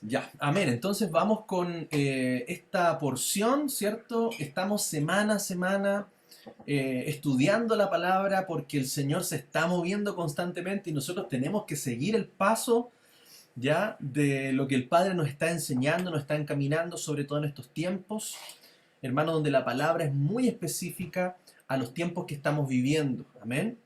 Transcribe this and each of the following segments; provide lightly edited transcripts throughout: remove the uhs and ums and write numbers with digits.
Ya, amén. Entonces vamos con esta porción, ¿cierto? Estamos semana a semana estudiando la palabra porque el Señor se está moviendo constantemente y nosotros tenemos que seguir el paso ya de lo que el Padre nos está enseñando, nos está encaminando, sobre todo en estos tiempos, hermano, donde la palabra es muy específica a los tiempos que estamos viviendo. Amén.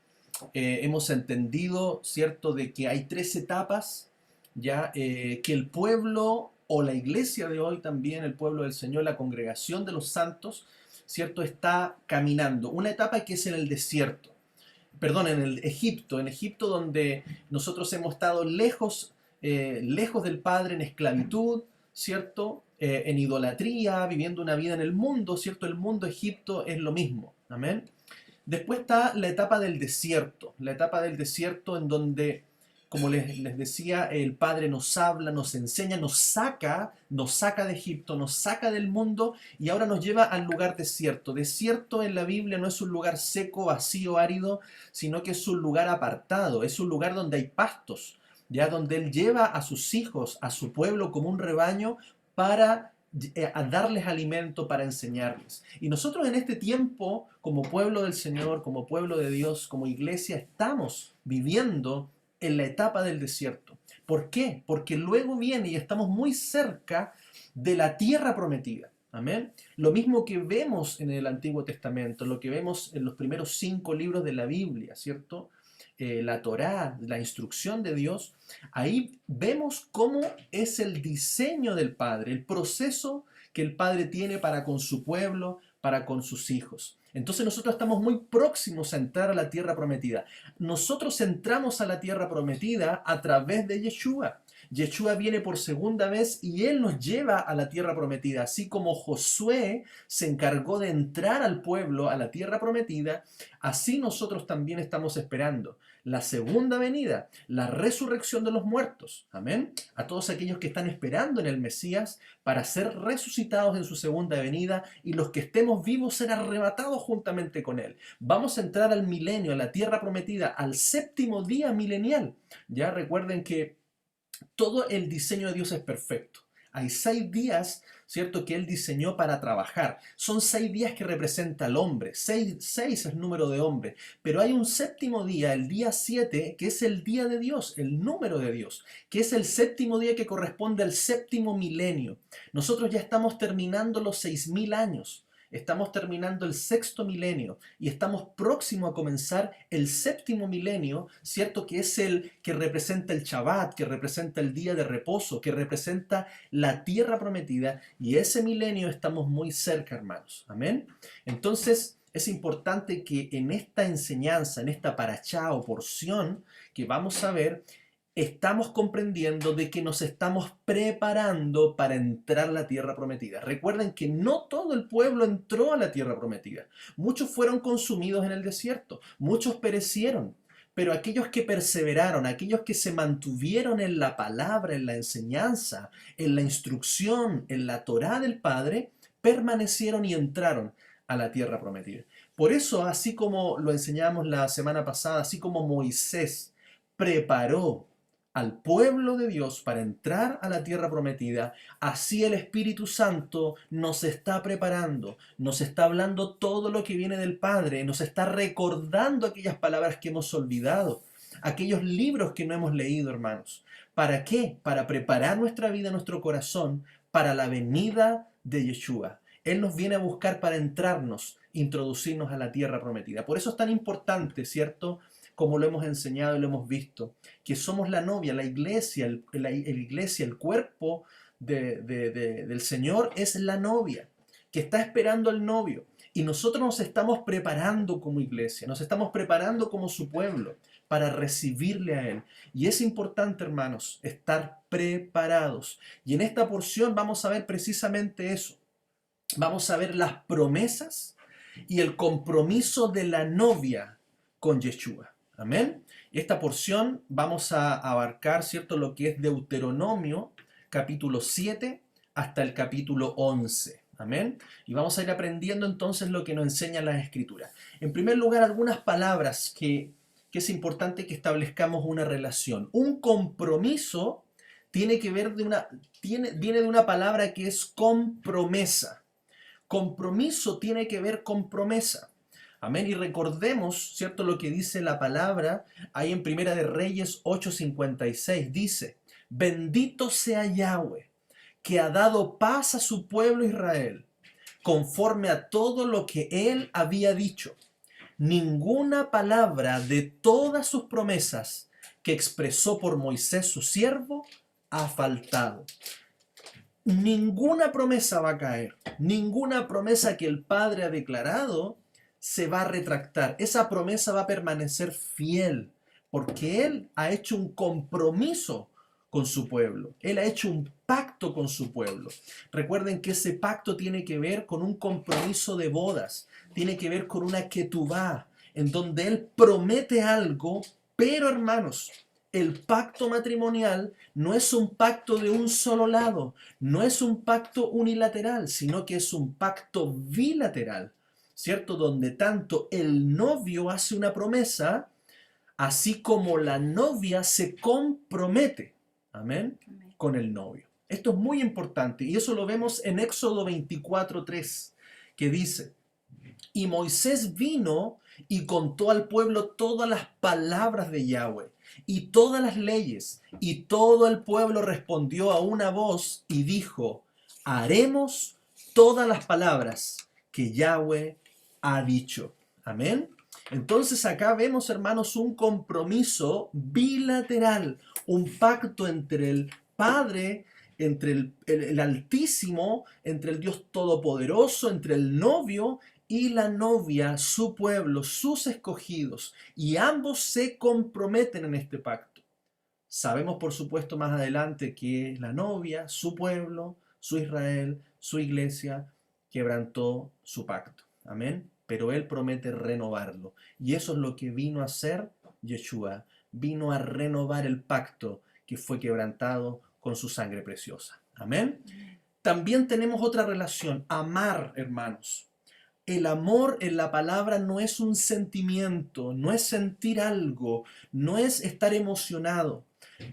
Hemos entendido, ¿cierto?, de que hay tres etapas, ya que el pueblo o la iglesia de hoy también, el pueblo del Señor, la congregación de los santos, ¿cierto?, está caminando. Una etapa que es en el desierto, perdón, en Egipto donde nosotros hemos estado lejos, lejos del Padre, en esclavitud, ¿cierto? En idolatría, viviendo una vida en el mundo, ¿cierto? El mundo, Egipto, es lo mismo. Amén. Después está la etapa del desierto en donde, como les decía, el Padre nos habla, nos enseña, nos saca de Egipto, nos saca del mundo y ahora nos lleva al lugar desierto. Desierto en la Biblia no es un lugar seco, vacío, árido, sino que es un lugar apartado, es un lugar donde hay pastos, ya donde Él lleva a sus hijos, a su pueblo como un rebaño para a darles alimento, para enseñarles. Y nosotros en este tiempo, como pueblo del Señor, como pueblo de Dios, como iglesia, estamos viviendo en la etapa del desierto. ¿Por qué? Porque luego viene y estamos muy cerca de la tierra prometida. Amén. Lo mismo que vemos en el Antiguo Testamento, lo que vemos en los primeros 5 libros de la Biblia, ¿cierto? La Torá, la instrucción de Dios, ahí vemos cómo es el diseño del Padre, el proceso que el Padre tiene para con su pueblo, para con sus hijos. Entonces nosotros estamos muy próximos a entrar a la tierra prometida. Nosotros entramos a la tierra prometida a través de Yeshua. Yeshua viene por segunda vez y Él nos lleva a la tierra prometida. Así como Josué se encargó de entrar al pueblo a la tierra prometida, así nosotros también estamos esperando la segunda venida, la resurrección de los muertos. Amén. A todos aquellos que están esperando en el Mesías para ser resucitados en su segunda venida y los que estemos vivos ser arrebatados juntamente con Él. Vamos a entrar al milenio, a la tierra prometida, al séptimo día milenial. Ya recuerden que todo el diseño de Dios es perfecto. Hay 6 días, ¿cierto?, que Él diseñó para trabajar. Son 6 días que representa al hombre. Seis es el número de hombre. Pero hay un séptimo día, el día 7, que es el día de Dios, el número de Dios, que es el séptimo día que corresponde al séptimo milenio. Nosotros ya estamos terminando los 6000 años. Estamos terminando el sexto milenio y estamos próximos a comenzar el séptimo milenio, ¿cierto? Que es el que representa el Shabbat, que representa el día de reposo, que representa la tierra prometida. Y ese milenio estamos muy cerca, hermanos. Amén. Entonces, es importante que en esta enseñanza, en esta parashá o porción que vamos a ver, estamos comprendiendo de que nos estamos preparando para entrar a la tierra prometida. Recuerden que no todo el pueblo entró a la tierra prometida. Muchos fueron consumidos en el desierto, muchos perecieron, pero aquellos que perseveraron, aquellos que se mantuvieron en la palabra, en la enseñanza, en la instrucción, en la Torá del Padre, permanecieron y entraron a la tierra prometida. Por eso, así como lo enseñamos la semana pasada, así como Moisés preparó al pueblo de Dios para entrar a la tierra prometida, así el Espíritu Santo nos está preparando, nos está hablando todo lo que viene del Padre, nos está recordando aquellas palabras que hemos olvidado, aquellos libros que no hemos leído, hermanos. ¿Para qué? Para preparar nuestra vida, nuestro corazón, para la venida de Yeshua. Él nos viene a buscar para entrarnos, introducirnos a la tierra prometida. Por eso es tan importante, ¿cierto?, como lo hemos enseñado y lo hemos visto, que somos la novia, la iglesia, el cuerpo del Señor es la novia, que está esperando al novio. Y nosotros nos estamos preparando como iglesia, nos estamos preparando como su pueblo para recibirle a Él. Y es importante, hermanos, estar preparados. Y en esta porción vamos a ver precisamente eso. Vamos a ver las promesas y el compromiso de la novia con Yeshua. Amén. Esta porción vamos a abarcar, ¿cierto?, lo que es Deuteronomio, capítulo 7 hasta el capítulo 11. Amén. Y vamos a ir aprendiendo entonces lo que nos enseñan las escrituras. En primer lugar, algunas palabras que es importante que establezcamos una relación. Un compromiso tiene que ver viene de una palabra que es compromesa. Compromiso tiene que ver con promesa. Amén. Y recordemos, ¿cierto?, lo que dice la palabra ahí en Primera de Reyes 8:56. Dice, bendito sea Yahweh, que ha dado paz a su pueblo Israel, conforme a todo lo que él había dicho. Ninguna palabra de todas sus promesas que expresó por Moisés su siervo ha faltado. Ninguna promesa va a caer, ninguna promesa que el Padre ha declarado se va a retractar. Esa promesa va a permanecer fiel, porque Él ha hecho un compromiso con su pueblo. Él ha hecho un pacto con su pueblo. Recuerden que ese pacto tiene que ver con un compromiso de bodas, tiene que ver con una ketubá, en donde Él promete algo, pero hermanos, el pacto matrimonial no es un pacto de un solo lado, no es un pacto unilateral, sino que es un pacto bilateral, ¿cierto? Donde tanto el novio hace una promesa, así como la novia se compromete, amén, con el novio. Esto es muy importante y eso lo vemos en Éxodo 24:3, que dice, y Moisés vino y contó al pueblo todas las palabras de Yahweh y todas las leyes, y todo el pueblo respondió a una voz y dijo, haremos todas las palabras que Yahweh ha dicho. Amén. Entonces acá vemos, hermanos, un compromiso bilateral, un pacto entre el Padre, entre el Altísimo, entre el Dios Todopoderoso, entre el novio y la novia, su pueblo, sus escogidos, y ambos se comprometen en este pacto. Sabemos, por supuesto, más adelante que la novia, su pueblo, su Israel, su iglesia, quebrantó su pacto. Amén. Pero Él promete renovarlo. Y eso es lo que vino a hacer Yeshua. Vino a renovar el pacto que fue quebrantado con su sangre preciosa. Amén. También tenemos otra relación, amar, hermanos. El amor en la palabra no es un sentimiento, no es sentir algo, no es estar emocionado,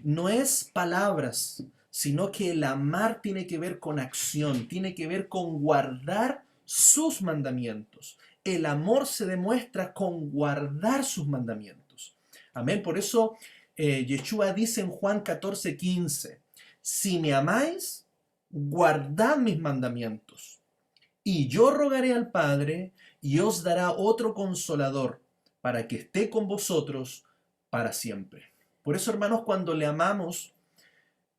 no es palabras, sino que el amar tiene que ver con acción, tiene que ver con guardar sus mandamientos. El amor se demuestra con guardar sus mandamientos. Amén. Por eso Yeshua dice en Juan 14:15, si me amáis, guardad mis mandamientos. Y yo rogaré al Padre, y os dará otro consolador, para que esté con vosotros para siempre. Por eso, hermanos, cuando le amamos,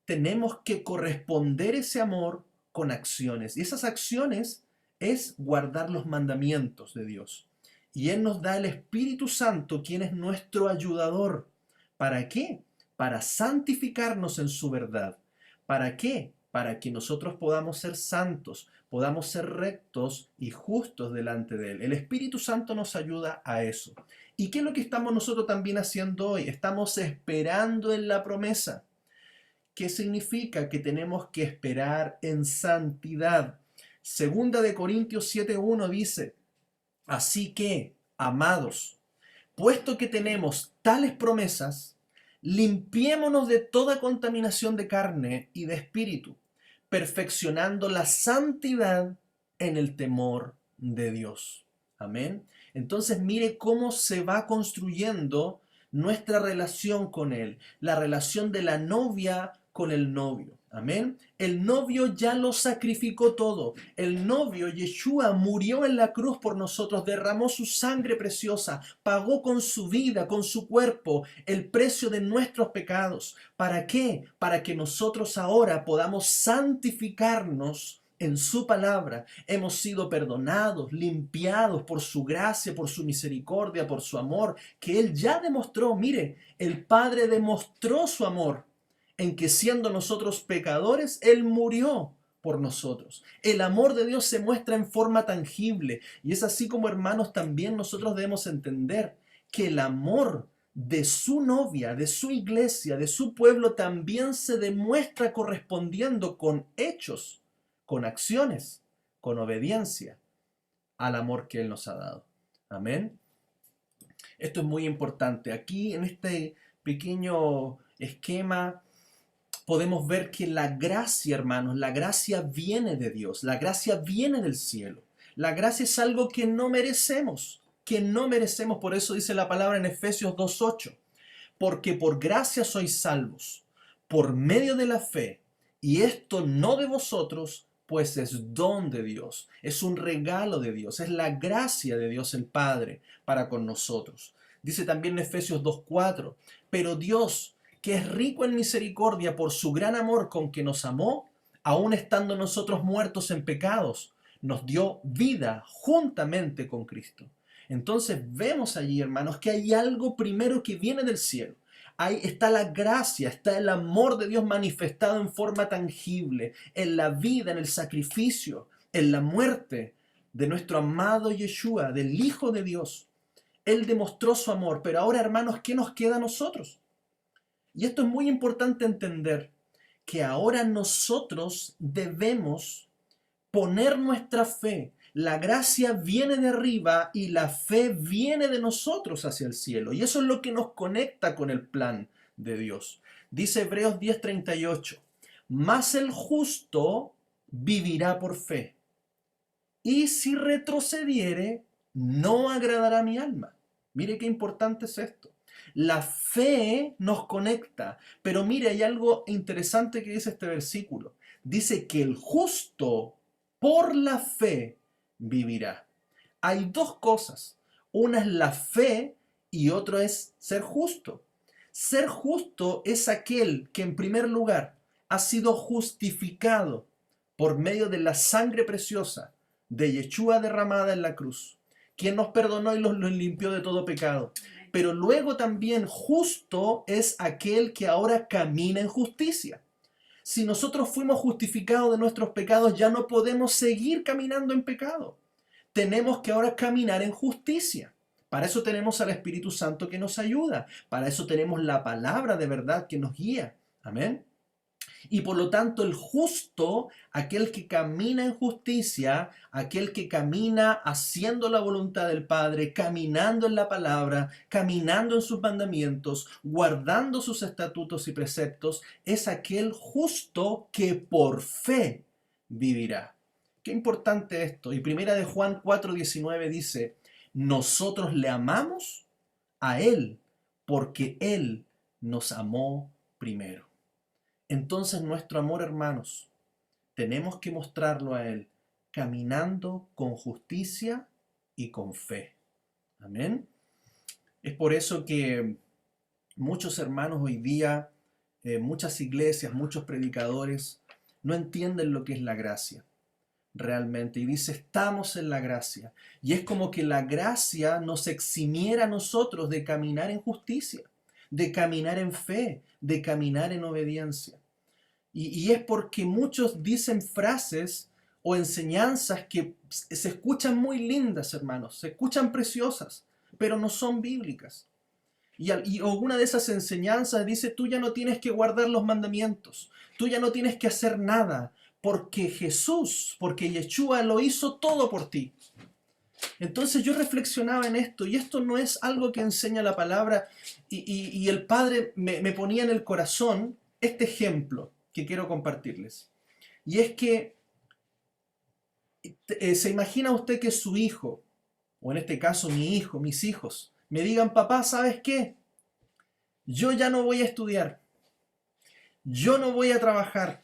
tenemos que corresponder ese amor con acciones. Y esas acciones es guardar los mandamientos de Dios. Y Él nos da el Espíritu Santo, quien es nuestro ayudador. ¿Para qué? Para santificarnos en su verdad. ¿Para qué? Para que nosotros podamos ser santos, podamos ser rectos y justos delante de Él. El Espíritu Santo nos ayuda a eso. ¿Y qué es lo que estamos nosotros también haciendo hoy? Estamos esperando en la promesa. ¿Qué significa? Que tenemos que esperar en santidad. Segunda de Corintios 7:1 dice, así que, amados, puesto que tenemos tales promesas, limpiémonos de toda contaminación de carne y de espíritu, perfeccionando la santidad en el temor de Dios. Amén. Entonces mire cómo se va construyendo nuestra relación con Él, la relación de la novia con el novio. Amén. El novio ya lo sacrificó todo. El novio, Yeshua, murió en la cruz por nosotros, derramó su sangre preciosa, pagó con su vida, con su cuerpo, el precio de nuestros pecados. ¿Para qué? Para que nosotros ahora podamos santificarnos en su palabra. Hemos sido perdonados, limpiados por su gracia, por su misericordia, por su amor, que Él ya demostró. Mire, el Padre demostró su amor en que siendo nosotros pecadores, Él murió por nosotros. El amor de Dios se muestra en forma tangible y es así como, hermanos, también nosotros debemos entender que el amor de su novia, de su iglesia, de su pueblo también se demuestra correspondiendo con hechos, con acciones, con obediencia al amor que Él nos ha dado. Amén. Esto es muy importante. Aquí en este pequeño esquema podemos ver que la gracia, hermanos, la gracia viene de Dios, la gracia viene del cielo. La gracia es algo que no merecemos, que no merecemos. Por eso dice la palabra en Efesios 2:8. Porque por gracia sois salvos, por medio de la fe, y esto no de vosotros, pues es don de Dios, es un regalo de Dios, es la gracia de Dios el Padre para con nosotros. Dice también en Efesios 2:4, pero Dios, que es rico en misericordia por su gran amor con que nos amó, aun estando nosotros muertos en pecados, nos dio vida juntamente con Cristo. Entonces vemos allí, hermanos, que hay algo primero que viene del cielo. Ahí está la gracia, está el amor de Dios manifestado en forma tangible, en la vida, en el sacrificio, en la muerte de nuestro amado Yeshua, del Hijo de Dios. Él demostró su amor, pero ahora, hermanos, ¿qué nos queda a nosotros? Y esto es muy importante entender, que ahora nosotros debemos poner nuestra fe. La gracia viene de arriba y la fe viene de nosotros hacia el cielo. Y eso es lo que nos conecta con el plan de Dios. Dice Hebreos 10:38, mas el justo vivirá por fe. Y si retrocediere, no agradará a mi alma. Mire qué importante es esto. La fe nos conecta. Pero mire, hay algo interesante que dice este versículo. Dice que el justo por la fe vivirá. Hay dos cosas. Una es la fe y otro es ser justo. Ser justo es aquel que en primer lugar ha sido justificado por medio de la sangre preciosa de Yeshua derramada en la cruz, quien nos perdonó y los limpió de todo pecado. Pero luego también justo es aquel que ahora camina en justicia. Si nosotros fuimos justificados de nuestros pecados, ya no podemos seguir caminando en pecado. Tenemos que ahora caminar en justicia. Para eso tenemos al Espíritu Santo que nos ayuda. Para eso tenemos la palabra de verdad que nos guía. Amén. Y por lo tanto el justo, aquel que camina en justicia, aquel que camina haciendo la voluntad del Padre, caminando en la palabra, caminando en sus mandamientos, guardando sus estatutos y preceptos, es aquel justo que por fe vivirá. Qué importante esto. Y primera de Juan 4:19 dice, nosotros le amamos a Él porque Él nos amó primero. Entonces nuestro amor, hermanos, tenemos que mostrarlo a Él, caminando con justicia y con fe. Amén. Es por eso que muchos hermanos hoy día, muchas iglesias, muchos predicadores, no entienden lo que es la gracia realmente. Y dice, estamos en la gracia. Y es como que la gracia nos eximiera a nosotros de caminar en justicia, de caminar en fe, de caminar en obediencia. Y es porque muchos dicen frases o enseñanzas que se escuchan muy lindas, hermanos, se escuchan preciosas, pero no son bíblicas. Y alguna de esas enseñanzas dice, tú ya no tienes que guardar los mandamientos, tú ya no tienes que hacer nada, porque Jesús, porque Yeshua lo hizo todo por ti. Entonces yo reflexionaba en esto, y esto no es algo que enseña la palabra, y el Padre me ponía en el corazón este ejemplo que quiero compartirles. Y es que se imagina usted que su hijo, o en este caso mi hijo, mis hijos, me digan, papá, ¿sabes qué? Yo ya no voy a estudiar, yo no voy a trabajar,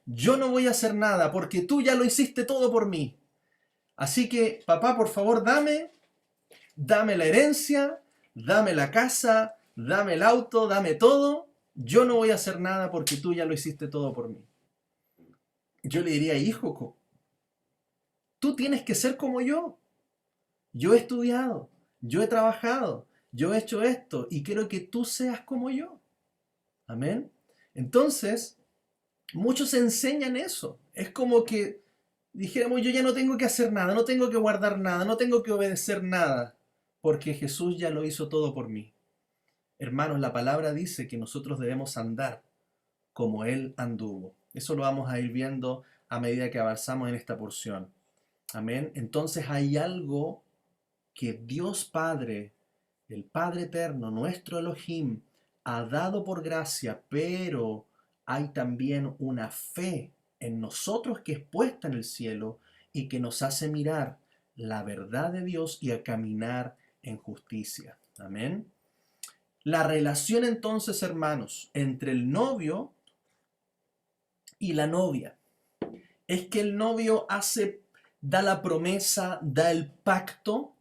yo no voy a hacer nada porque tú ya lo hiciste todo por mí. Así que, papá, por favor, dame la herencia, dame la casa, dame el auto, dame todo. Yo no voy a hacer nada porque tú ya lo hiciste todo por mí. Yo le diría, hijo, tú tienes que ser como yo. Yo he estudiado, yo he trabajado, yo he hecho esto y quiero que tú seas como yo. Amén. Entonces, muchos enseñan eso. Es como que dijéramos, yo ya no tengo que hacer nada, no tengo que guardar nada, no tengo que obedecer nada, porque Jesús ya lo hizo todo por mí. Hermanos, la palabra dice que nosotros debemos andar como Él anduvo. Eso lo vamos a ir viendo a medida que avanzamos en esta porción. Amén. Entonces hay algo que Dios Padre, el Padre Eterno, nuestro Elohim, ha dado por gracia, pero hay también una fe en nosotros que es puesta en el cielo y que nos hace mirar la verdad de Dios y a caminar en justicia. Amén. La relación entonces, hermanos, entre el novio y la novia es que el novio da la promesa, da el pacto,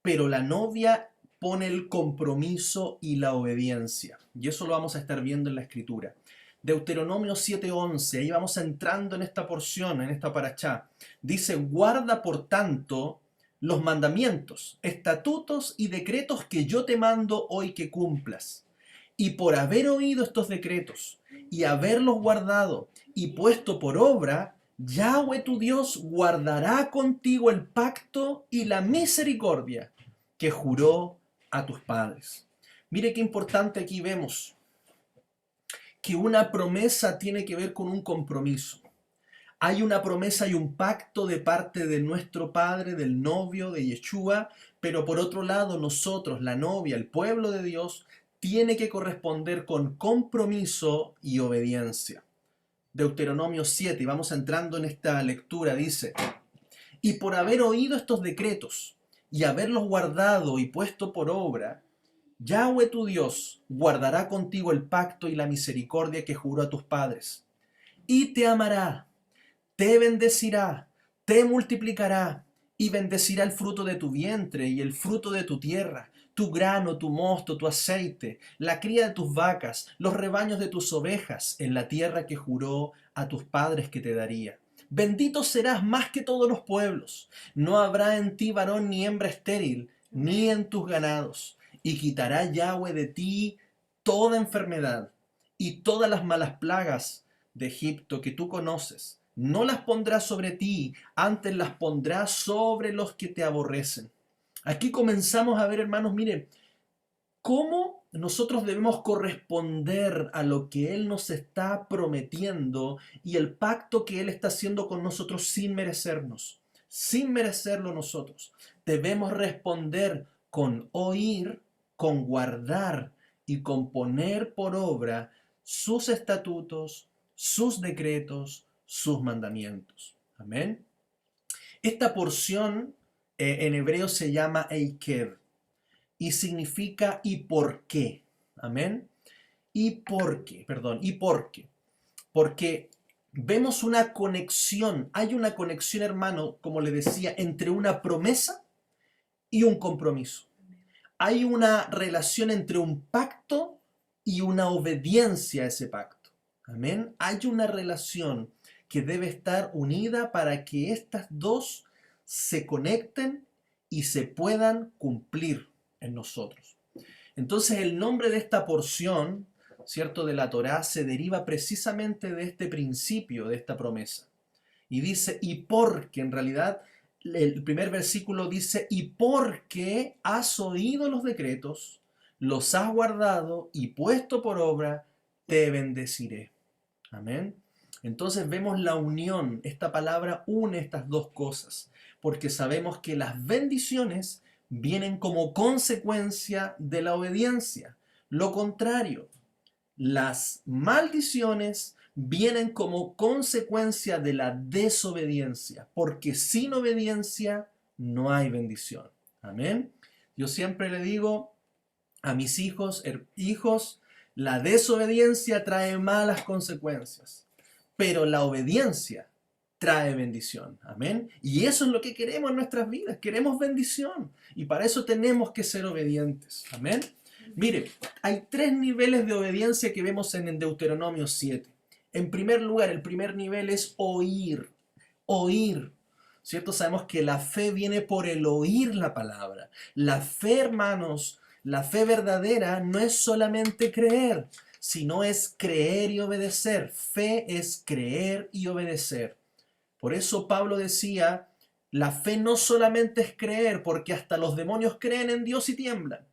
pero la novia pone el compromiso y la obediencia. Y eso lo vamos a estar viendo en la escritura. Deuteronomio 7:11, ahí vamos entrando en esta porción, en esta parachá. Dice, guarda por tanto los mandamientos, estatutos y decretos que yo te mando hoy que cumplas. Y por haber oído estos decretos y haberlos guardado y puesto por obra, Yahweh tu Dios guardará contigo el pacto y la misericordia que juró a tus padres. Mire qué importante aquí vemos que una promesa tiene que ver con un compromiso. Hay una promesa y un pacto de parte de nuestro Padre, del novio, de Yeshua, pero por otro lado nosotros, la novia, el pueblo de Dios, tiene que corresponder con compromiso y obediencia. Deuteronomio 7, y vamos entrando en esta lectura, dice, y por haber oído estos decretos y haberlos guardado y puesto por obra, Yahweh tu Dios guardará contigo el pacto y la misericordia que juró a tus padres, y te amará, te bendecirá, te multiplicará, y bendecirá el fruto de tu vientre y el fruto de tu tierra, tu grano, tu mosto, tu aceite, la cría de tus vacas, los rebaños de tus ovejas, en la tierra que juró a tus padres que te daría. Bendito serás más que todos los pueblos. No habrá en ti varón ni hembra estéril, ni en tus ganados. Y quitará Yahweh de ti toda enfermedad y todas las malas plagas de Egipto que tú conoces. No las pondrá sobre ti, antes las pondrá sobre los que te aborrecen. Aquí comenzamos a ver, hermanos, miren, cómo nosotros debemos corresponder a lo que Él nos está prometiendo y el pacto que Él está haciendo con nosotros sin merecernos, sin merecerlo nosotros. Debemos responder con oír, con guardar y con poner por obra sus estatutos, sus decretos, sus mandamientos. Amén. Esta porción en hebreo se llama Eikev y significa ¿y por qué? Amén. ¿Y por qué? Perdón, ¿y por qué? Porque vemos una conexión, hay una conexión, hermano, como le decía, entre una promesa y un compromiso. Hay una relación entre un pacto y una obediencia a ese pacto. Amén. Hay una relación que debe estar unida para que estas dos se conecten y se puedan cumplir en nosotros. Entonces el nombre de esta porción, ¿cierto?, de la Torá se deriva precisamente de este principio, de esta promesa. Y dice, y porque, en realidad, el primer versículo dice, y porque has oído los decretos, los has guardado y puesto por obra, te bendeciré. Amén. Entonces vemos la unión, esta palabra une estas dos cosas, porque sabemos que las bendiciones vienen como consecuencia de la obediencia. Lo contrario, las maldiciones vienen como consecuencia de la desobediencia, porque sin obediencia no hay bendición. Amén. Yo siempre le digo a mis hijos, hijos, la desobediencia trae malas consecuencias, pero la obediencia trae bendición. Amén. Y eso es lo que queremos en nuestras vidas. Queremos bendición. Y para eso tenemos que ser obedientes. Amén. Mire, hay tres niveles de obediencia que vemos en el Deuteronomio 7. En primer lugar, el primer nivel es oír. Oír. ¿Cierto? Sabemos que la fe viene por el oír la palabra. La fe, hermanos, la fe verdadera no es solamente creer, sino es creer y obedecer. Fe es creer y obedecer. Por eso Pablo decía, la fe no solamente es creer, porque hasta los demonios creen en Dios y tiemblan.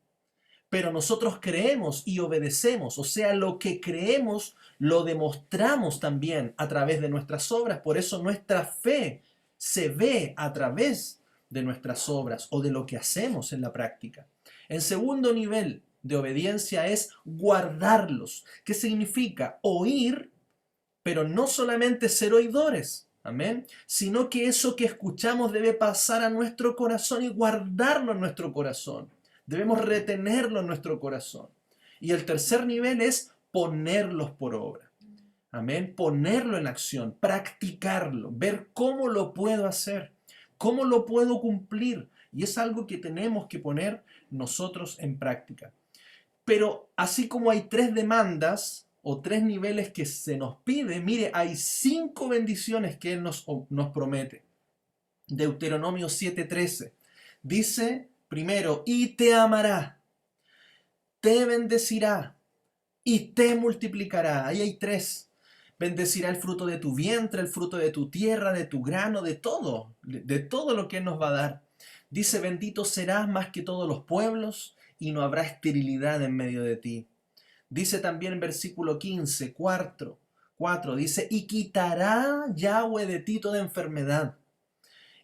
Pero nosotros creemos y obedecemos, o sea, lo que creemos lo demostramos también a través de nuestras obras. Por eso nuestra fe se ve a través de nuestras obras o de lo que hacemos en la práctica. El segundo nivel de obediencia es guardarlos. ¿Qué significa? Oír, Pero no solamente ser oidores, amén, sino que eso que escuchamos debe pasar a nuestro corazón y guardarlo en nuestro corazón. Debemos retenerlo en nuestro corazón. Y el tercer nivel es ponerlos por obra. Amén. Ponerlo en acción, practicarlo, ver cómo lo puedo hacer, cómo lo puedo cumplir. Y es algo que tenemos que poner nosotros en práctica. Pero así como hay 3 demandas o 3 niveles que se nos pide, mire, hay 5 bendiciones que Él nos promete. Deuteronomio 7:13 dice primero, y te amará, te bendecirá y te multiplicará. Ahí hay 3. Bendecirá el fruto de tu vientre, el fruto de tu tierra, de tu grano, de todo lo que Él nos va a dar. Dice, bendito serás más que todos los pueblos y no habrá esterilidad en medio de ti. Dice también en versículo 15, 4, dice, y quitará Yahweh de ti toda enfermedad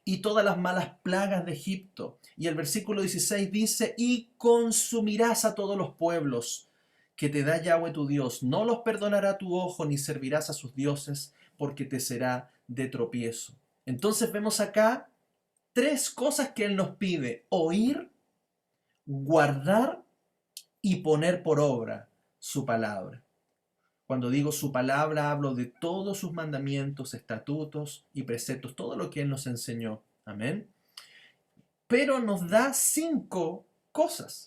y todas las malas plagas de Egipto. Y el versículo 16 dice, y consumirás a todos los pueblos que te da Yahweh tu Dios. No los perdonará tu ojo, ni servirás a sus dioses, porque te será de tropiezo. Entonces vemos acá 3 cosas que Él nos pide: oír, guardar y poner por obra su palabra. Cuando digo su palabra, hablo de todos sus mandamientos, estatutos y preceptos, todo lo que Él nos enseñó. Amén. Pero nos da 5 cosas.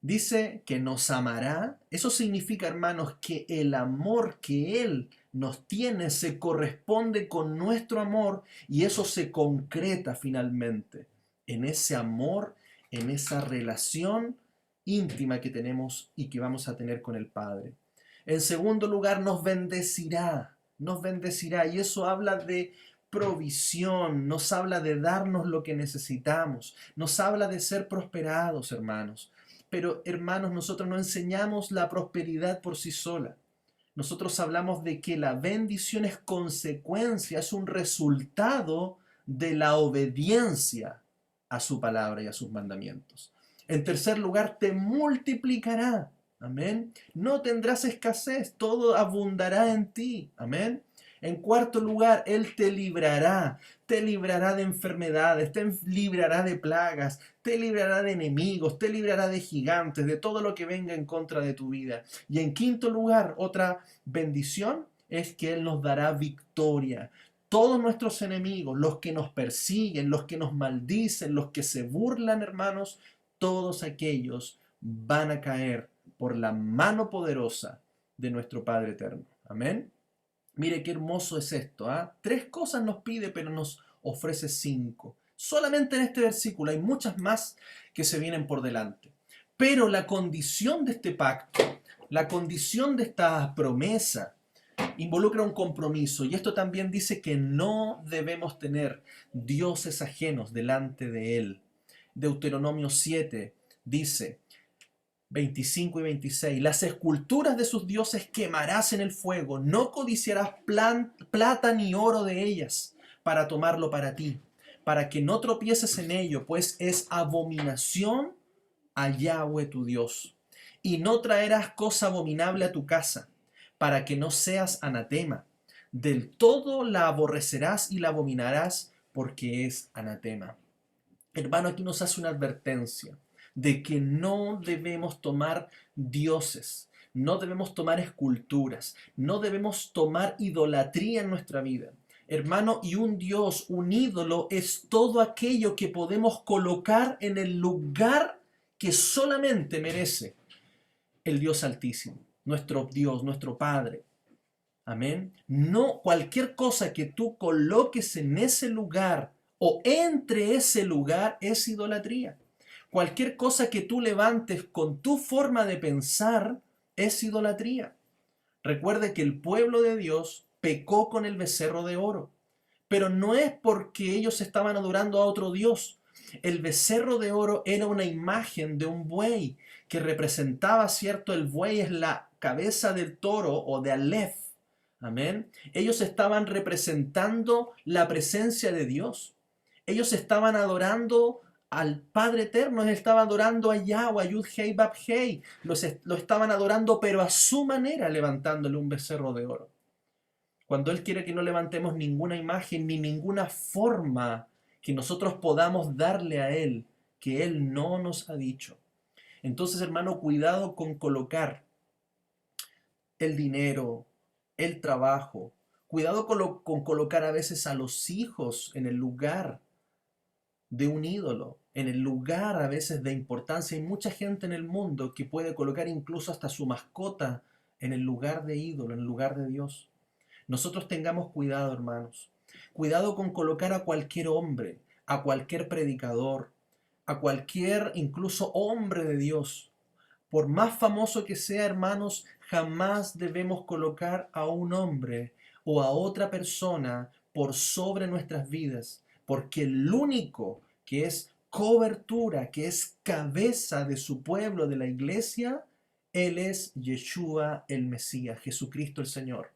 Dice que nos amará. Eso significa, hermanos, que el amor que Él nos tiene se corresponde con nuestro amor y eso se concreta finalmente en ese amor, en esa relación íntima que tenemos y que vamos a tener con el Padre. En segundo lugar, nos bendecirá y eso habla de provisión, nos habla de darnos lo que necesitamos, nos habla de ser prosperados, hermanos. Pero hermanos, nosotros no enseñamos la prosperidad por sí sola. Nosotros hablamos de que la bendición es consecuencia, es un resultado de la obediencia a su palabra y a sus mandamientos. En tercer lugar, te multiplicará. Amén. No tendrás escasez, todo abundará en ti. Amén. En cuarto lugar, Él te librará de enfermedades, te librará de plagas, te librará de enemigos, te librará de gigantes, de todo lo que venga en contra de tu vida. Y en quinto lugar, otra bendición es que Él nos dará victoria. Todos nuestros enemigos, los que nos persiguen, los que nos maldicen, los que se burlan, hermanos, todos aquellos van a caer por la mano poderosa de nuestro Padre eterno. Amén. Mire qué hermoso es esto. 3 cosas nos pide, pero nos ofrece 5. Solamente en este versículo hay muchas más que se vienen por delante. Pero la condición de este pacto, la condición de esta promesa, involucra un compromiso. Y esto también dice que no debemos tener dioses ajenos delante de Él. Deuteronomio 7 dice, 25 y 26, las esculturas de sus dioses quemarás en el fuego, no codiciarás plata ni oro de ellas para tomarlo para ti, para que no tropieces en ello, pues es abominación a Yahweh tu Dios. Y no traerás cosa abominable a tu casa, para que no seas anatema. Del todo la aborrecerás y la abominarás, porque es anatema. Hermano, aquí nos hace una advertencia de que no debemos tomar dioses, no debemos tomar esculturas, no debemos tomar idolatría en nuestra vida. Hermano, y un dios, un ídolo, es todo aquello que podemos colocar en el lugar que solamente merece el Dios Altísimo, nuestro Dios, nuestro Padre. Amén. No, cualquier cosa que tú coloques en ese lugar o entre ese lugar es idolatría. Cualquier cosa que tú levantes con tu forma de pensar es idolatría. Recuerde que el pueblo de Dios pecó con el becerro de oro, pero no es porque ellos estaban adorando a otro Dios. El becerro de oro era una imagen de un buey que representaba, ¿cierto? El buey es la cabeza del toro o de Aleph. Amén. Ellos estaban representando la presencia de Dios. Ellos estaban adorando al Padre Eterno, estaban adorando a Yahweh, a Yud-Hei, Bab-Hei. Lo estaban adorando, pero a su manera, levantándole un becerro de oro. Cuando Él quiere que no levantemos ninguna imagen ni ninguna forma que nosotros podamos darle a Él, que Él no nos ha dicho. Entonces, hermano, cuidado con colocar el dinero, el trabajo. Cuidado con colocar a veces a los hijos en el lugar de un ídolo, en el lugar a veces de importancia. Hay mucha gente en el mundo que puede colocar incluso hasta su mascota en el lugar de ídolo, en el lugar de Dios. Nosotros tengamos cuidado, hermanos. Cuidado con colocar a cualquier hombre, a cualquier predicador, a cualquier incluso hombre de Dios. Por más famoso que sea, hermanos, jamás debemos colocar a un hombre o a otra persona por sobre nuestras vidas, porque el único que es cobertura, que es cabeza de su pueblo, de la iglesia, Él es Yeshua el Mesías, Jesucristo el Señor.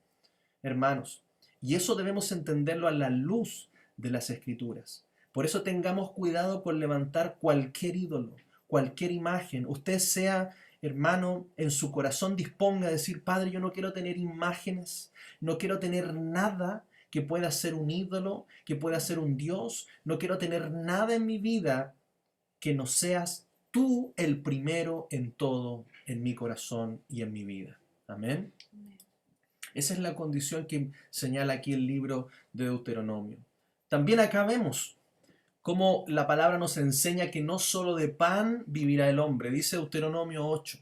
Hermanos, y eso debemos entenderlo a la luz de las Escrituras. Por eso tengamos cuidado con levantar cualquier ídolo, cualquier imagen. Usted sea, hermano, en su corazón disponga a decir, Padre, yo no quiero tener imágenes, no quiero tener nada que pueda ser un ídolo, que pueda ser un Dios, no quiero tener nada en mi vida que no seas tú el primero en todo, en mi corazón y en mi vida. Amén. Esa es la condición que señala aquí el libro de Deuteronomio. También acá vemos cómo la palabra nos enseña que no solo de pan vivirá el hombre. Dice Deuteronomio 8,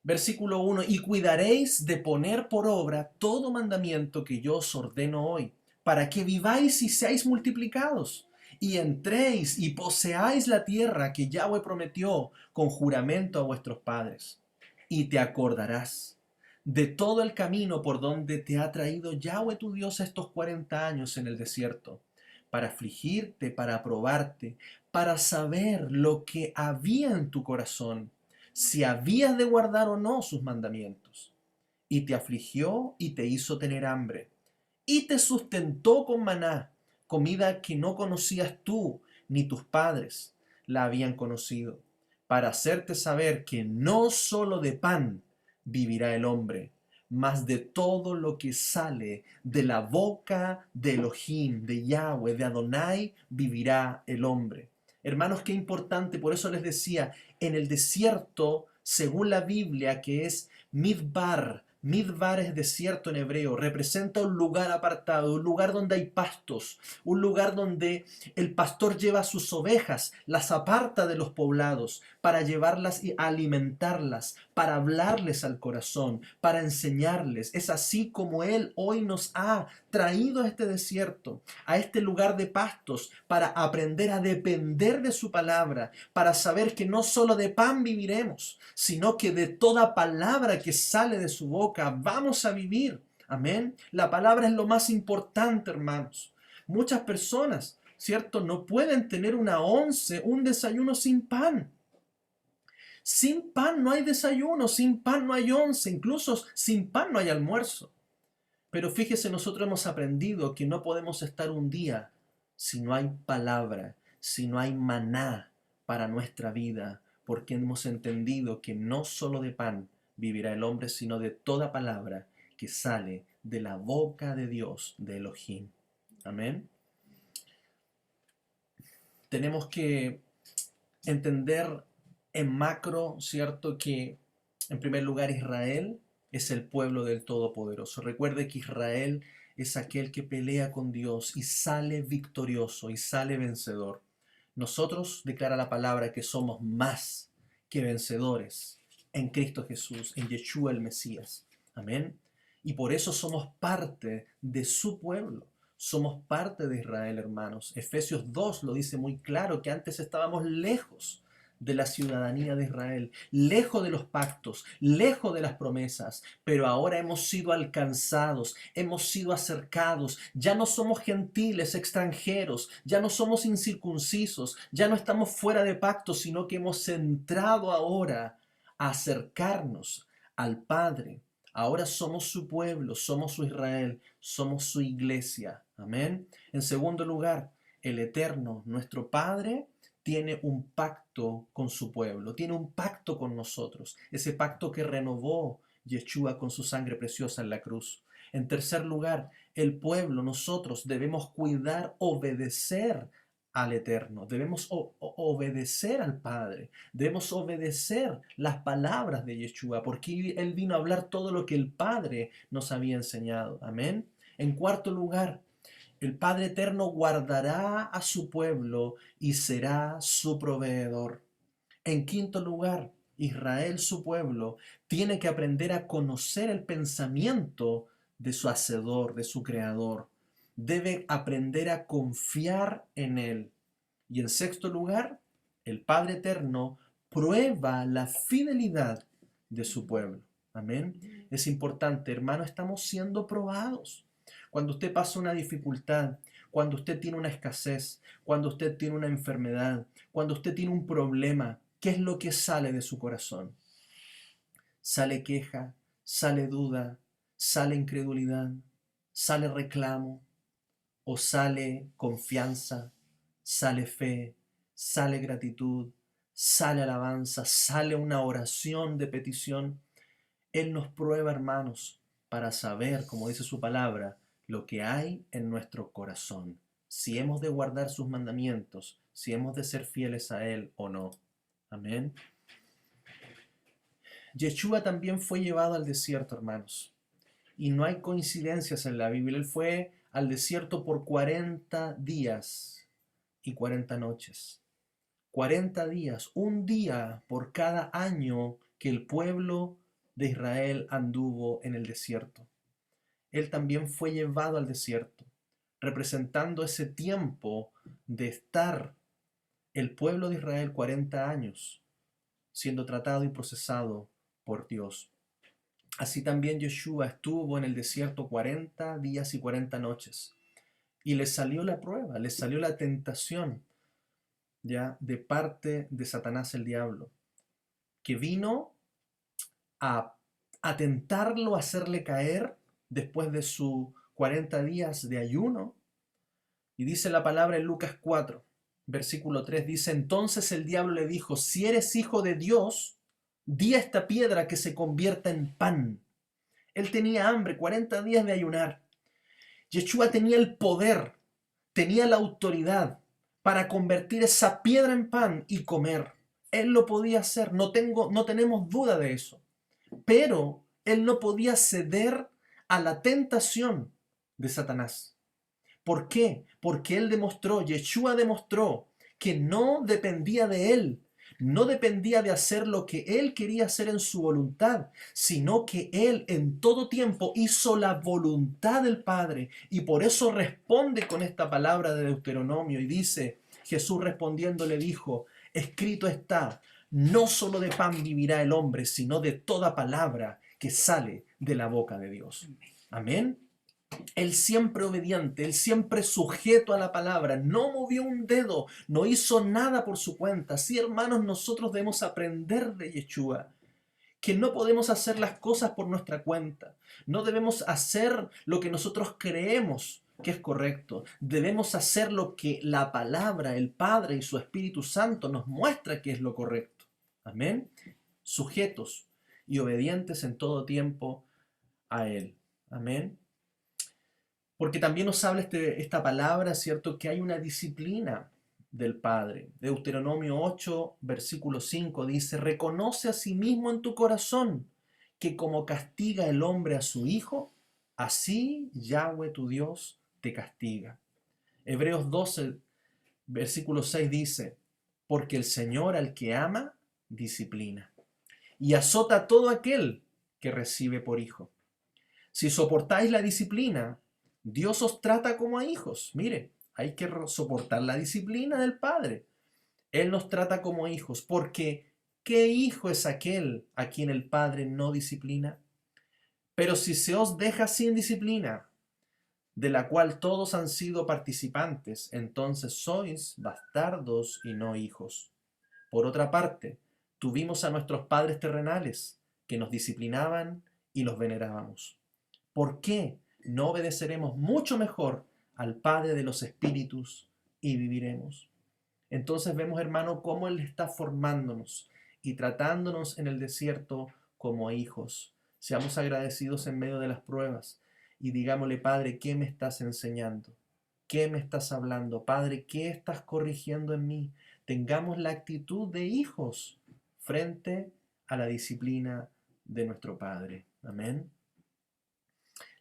versículo 1, y cuidaréis de poner por obra todo mandamiento que yo os ordeno hoy, para que viváis y seáis multiplicados, y entréis y poseáis la tierra que Yahweh prometió con juramento a vuestros padres. Y te acordarás de todo el camino por donde te ha traído Yahweh tu Dios estos 40 años en el desierto, para afligirte, para probarte, para saber lo que había en tu corazón, si habías de guardar o no sus mandamientos. Y te afligió y te hizo tener hambre, y te sustentó con maná, comida que no conocías tú ni tus padres la habían conocido, para hacerte saber que no solo de pan vivirá el hombre, mas de todo lo que sale de la boca de Elohim, de Yahweh, de Adonai, vivirá el hombre. Hermanos, qué importante, por eso les decía, en el desierto, según la Biblia, que es Midbar, Midbar es desierto en hebreo, representa un lugar apartado, un lugar donde hay pastos, un lugar donde el pastor lleva sus ovejas, las aparta de los poblados para llevarlas y alimentarlas, para hablarles al corazón, para enseñarles. Es así como Él hoy nos ha traído a este desierto, a este lugar de pastos, para aprender a depender de su palabra, para saber que no solo de pan viviremos, sino que de toda palabra que sale de su boca vamos a vivir. Amén. La palabra es lo más importante, hermanos. Muchas personas, ¿cierto?, no pueden tener una once, un desayuno sin pan. Sin pan no hay desayuno, sin pan no hay once, incluso sin pan no hay almuerzo. Pero fíjese, nosotros hemos aprendido que no podemos estar un día si no hay palabra, si no hay maná para nuestra vida, porque hemos entendido que no solo de pan vivirá el hombre, sino de toda palabra que sale de la boca de Dios, de Elohim. Amén. Tenemos que entender en macro, ¿cierto?, que en primer lugar Israel es el pueblo del Todopoderoso. Recuerde que Israel es aquel que pelea con Dios y sale victorioso y sale vencedor. Nosotros, declara la palabra, que somos más que vencedores en Cristo Jesús, en Yeshua el Mesías. Amén. Y por eso somos parte de su pueblo. Somos parte de Israel, hermanos. Efesios 2 lo dice muy claro, que antes estábamos lejos de la ciudadanía de Israel, lejos de los pactos, lejos de las promesas, pero ahora hemos sido alcanzados, hemos sido acercados, ya no somos gentiles, extranjeros, ya no somos incircuncisos, ya no estamos fuera de pacto, sino que hemos entrado ahora a acercarnos al Padre. Ahora somos su pueblo, somos su Israel, somos su iglesia. Amén. En segundo lugar, el Eterno, nuestro Padre, tiene un pacto con su pueblo, tiene un pacto con nosotros, ese pacto que renovó Yeshua con su sangre preciosa en la cruz. En tercer lugar, el pueblo, nosotros debemos cuidar, obedecer al Eterno, debemos obedecer al Padre, debemos obedecer las palabras de Yeshua, porque Él vino a hablar todo lo que el Padre nos había enseñado. Amén. En cuarto lugar, el Padre Eterno guardará a su pueblo y será su proveedor. En quinto lugar, Israel, su pueblo, tiene que aprender a conocer el pensamiento de su Hacedor, de su Creador. Debe aprender a confiar en Él. Y en sexto lugar, el Padre Eterno prueba la fidelidad de su pueblo. Amén. Es importante, hermano, estamos siendo probados. Cuando usted pasa una dificultad, cuando usted tiene una escasez, cuando usted tiene una enfermedad, cuando usted tiene un problema, ¿qué es lo que sale de su corazón? Sale queja, sale duda, sale incredulidad, sale reclamo, o sale confianza, sale fe, sale gratitud, sale alabanza, sale una oración de petición. Él nos prueba, hermanos, para saber, como dice su palabra, lo que hay en nuestro corazón, si hemos de guardar sus mandamientos, si hemos de ser fieles a Él o no. Amén. Yeshua también fue llevado al desierto, hermanos. Y no hay coincidencias en la Biblia. Él fue al desierto por 40 días y 40 noches. 40 días, un día por cada año que el pueblo de Israel anduvo en el desierto. Él también fue llevado al desierto, representando ese tiempo de estar el pueblo de Israel 40 años siendo tratado y procesado por Dios. Así también Yeshua estuvo en el desierto 40 días y 40 noches. Y le salió la prueba, le salió la tentación, ya, de parte de Satanás el diablo, que vino a tentarlo, a hacerle caer después de sus 40 días de ayuno. Y dice la palabra en Lucas 4, versículo 3, dice: entonces el diablo le dijo, si eres hijo de Dios, di a esta piedra que se convierta en pan. Él tenía hambre, 40 días de ayunar. Yeshua tenía el poder, tenía la autoridad para convertir esa piedra en pan y comer. Él lo podía hacer, no tenemos duda de eso. Pero él no podía ceder a la tentación de Satanás. ¿Por qué? Porque él demostró, Yeshua demostró que no dependía de él, no dependía de hacer lo que él quería hacer en su voluntad, sino que él en todo tiempo hizo la voluntad del Padre. Y por eso responde con esta palabra de Deuteronomio y dice, Jesús respondiendo le dijo, escrito está, no solo de pan vivirá el hombre, sino de toda palabra que sale de la boca de Dios. Amén. Él siempre obediente, él siempre sujeto a la palabra, no movió un dedo, no hizo nada por su cuenta. Sí, hermanos, nosotros debemos aprender de Yeshua, que no podemos hacer las cosas por nuestra cuenta. No debemos hacer lo que nosotros creemos que es correcto. Debemos hacer lo que la palabra, el Padre y su Espíritu Santo nos muestra que es lo correcto. Amén. Sujetos y obedientes en todo tiempo a Él. Amén. Porque también nos habla esta palabra, ¿cierto? Que hay una disciplina del Padre. Deuteronomio 8, versículo 5 dice, reconoce a sí mismo en tu corazón que como castiga el hombre a su hijo, así Yahweh tu Dios te castiga. Hebreos 12, versículo 6 dice, porque el Señor al que ama, disciplina y azota a todo aquel que recibe por hijo. Si soportáis la disciplina, Dios os trata como a hijos. Mire, hay que soportar la disciplina del Padre. Él nos trata como hijos, porque ¿qué hijo es aquel a quien el Padre no disciplina? Pero si se os deja sin disciplina, de la cual todos han sido participantes, entonces sois bastardos y no hijos. Por otra parte, tuvimos a nuestros padres terrenales, que nos disciplinaban y los venerábamos. ¿Por qué no obedeceremos mucho mejor al Padre de los Espíritus y viviremos? Entonces vemos, hermano, cómo Él está formándonos y tratándonos en el desierto como hijos, Seamos agradecidos en medio de las pruebas y digámosle, Padre, ¿qué me estás enseñando? ¿Qué me estás hablando? Padre, ¿qué estás corrigiendo en mí? Tengamos la actitud de hijos frente a la disciplina de nuestro Padre. Amén.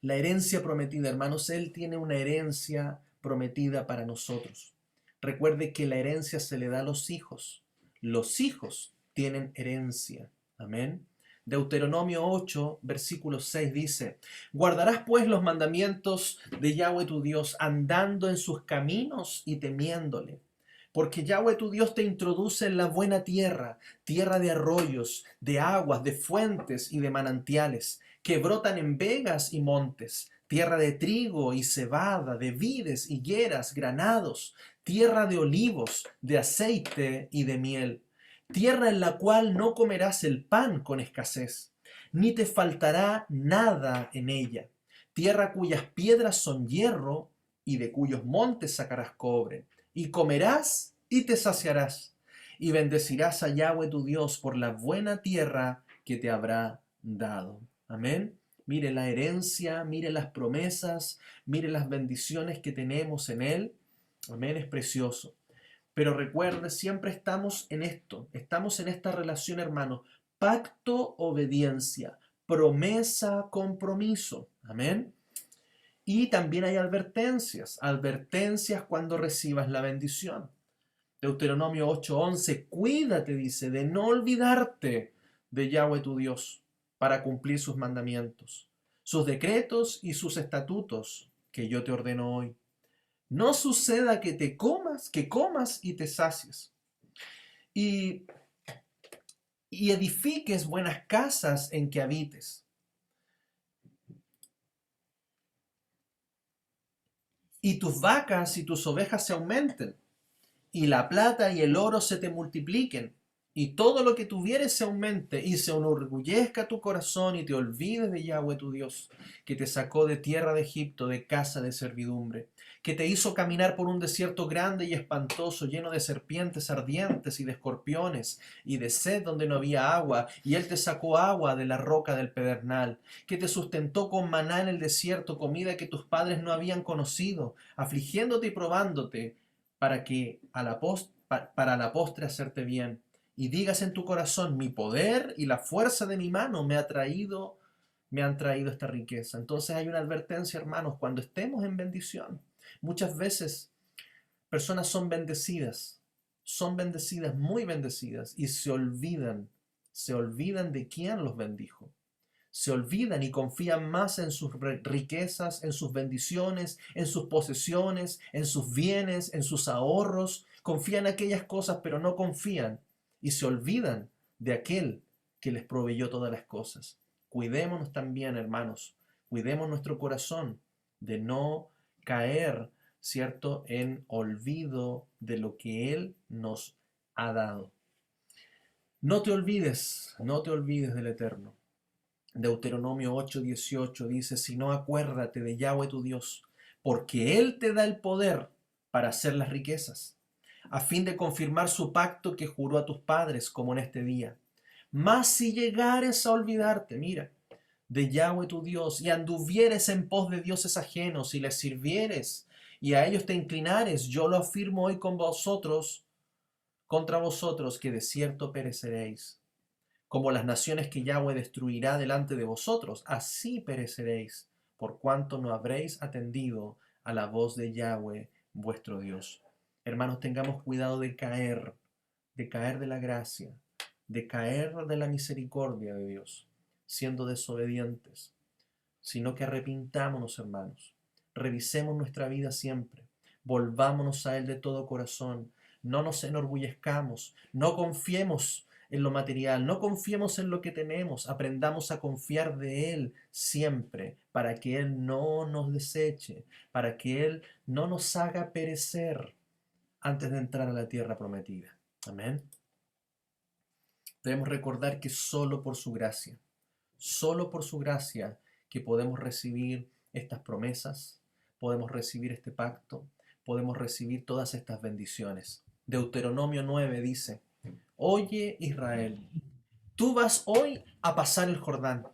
La herencia prometida, hermanos, Él tiene una herencia prometida para nosotros. Recuerde que la herencia se le da a los hijos. Los hijos tienen herencia. Amén. Deuteronomio 8, versículo 6 dice, guardarás pues los mandamientos de Yahweh tu Dios, andando en sus caminos y temiéndole. Porque Yahweh tu Dios te introduce en la buena tierra, tierra de arroyos, de aguas, de fuentes y de manantiales, que brotan en vegas y montes, tierra de trigo y cebada, de vides, higueras, granados, tierra de olivos, de aceite y de miel, tierra en la cual no comerás el pan con escasez, ni te faltará nada en ella, tierra cuyas piedras son hierro y de cuyos montes sacarás cobre, y comerás y te saciarás, y bendecirás a Yahweh tu Dios por la buena tierra que te habrá dado. Amén. Mire la herencia, mire las promesas, mire las bendiciones que tenemos en Él. Amén, es precioso. Pero recuerde, siempre estamos en esto, estamos en esta relación, hermano. Pacto, obediencia, promesa, compromiso. Amén. Y también hay advertencias, advertencias cuando recibas la bendición. Deuteronomio 8:11, cuídate, dice, de no olvidarte de Yahweh tu Dios para cumplir sus mandamientos, sus decretos y sus estatutos que yo te ordeno hoy. No suceda que comas y te sacies y, y edifiques buenas casas en que habites. Y tus vacas y tus ovejas se aumenten, y la plata y el oro se te multipliquen, y todo lo que tuvieres se aumente, y se enorgullezca tu corazón, y te olvides de Yahweh tu Dios, que te sacó de tierra de Egipto, de casa de servidumbre, que te hizo caminar por un desierto grande y espantoso, lleno de serpientes ardientes y de escorpiones, y de sed donde no había agua, y él te sacó agua de la roca del pedernal, que te sustentó con maná en el desierto, comida que tus padres no habían conocido, afligiéndote y probándote, para que para la postre hacerte bien. Y digas en tu corazón, mi poder y la fuerza de mi mano me han traído esta riqueza. Entonces hay una advertencia, hermanos, cuando estemos en bendición. Muchas veces personas son bendecidas, muy bendecidas, y se olvidan de quién los bendijo. Se olvidan y confían más en sus riquezas, en sus bendiciones, en sus posesiones, en sus bienes, en sus ahorros. Confían en aquellas cosas, pero no confían y se olvidan de aquel que les proveyó todas las cosas. Cuidémonos también, hermanos, cuidemos nuestro corazón de no caer, ¿cierto?, en olvido de lo que Él nos ha dado. No te olvides del Eterno. Deuteronomio 8:18 dice, si no, acuérdate de Yahweh tu Dios, porque Él te da el poder para hacer las riquezas, a fin de confirmar su pacto que juró a tus padres, como en este día. Mas si llegares a olvidarte, mira, de Yahweh tu Dios, y anduvieres en pos de dioses ajenos, y les sirvieres, y a ellos te inclinares, yo lo afirmo hoy con vosotros, contra vosotros, que de cierto pereceréis. Como las naciones que Yahweh destruirá delante de vosotros, así pereceréis, por cuanto no habréis atendido a la voz de Yahweh, vuestro Dios. Hermanos, tengamos cuidado de caer de la gracia, de caer de la misericordia de Dios, siendo desobedientes, sino que arrepintámonos, hermanos. Revisemos nuestra vida siempre. Volvámonos a Él de todo corazón. No nos enorgullezcamos. No confiemos en lo material. No confiemos en lo que tenemos. Aprendamos a confiar de Él siempre, para que Él no nos deseche, para que Él no nos haga perecer antes de entrar a la tierra prometida. Amén. Debemos recordar que solo por su gracia, que podemos recibir estas promesas, podemos recibir este pacto, podemos recibir todas estas bendiciones. Deuteronomio 9 dice, oye Israel, tú vas hoy a pasar el Jordán,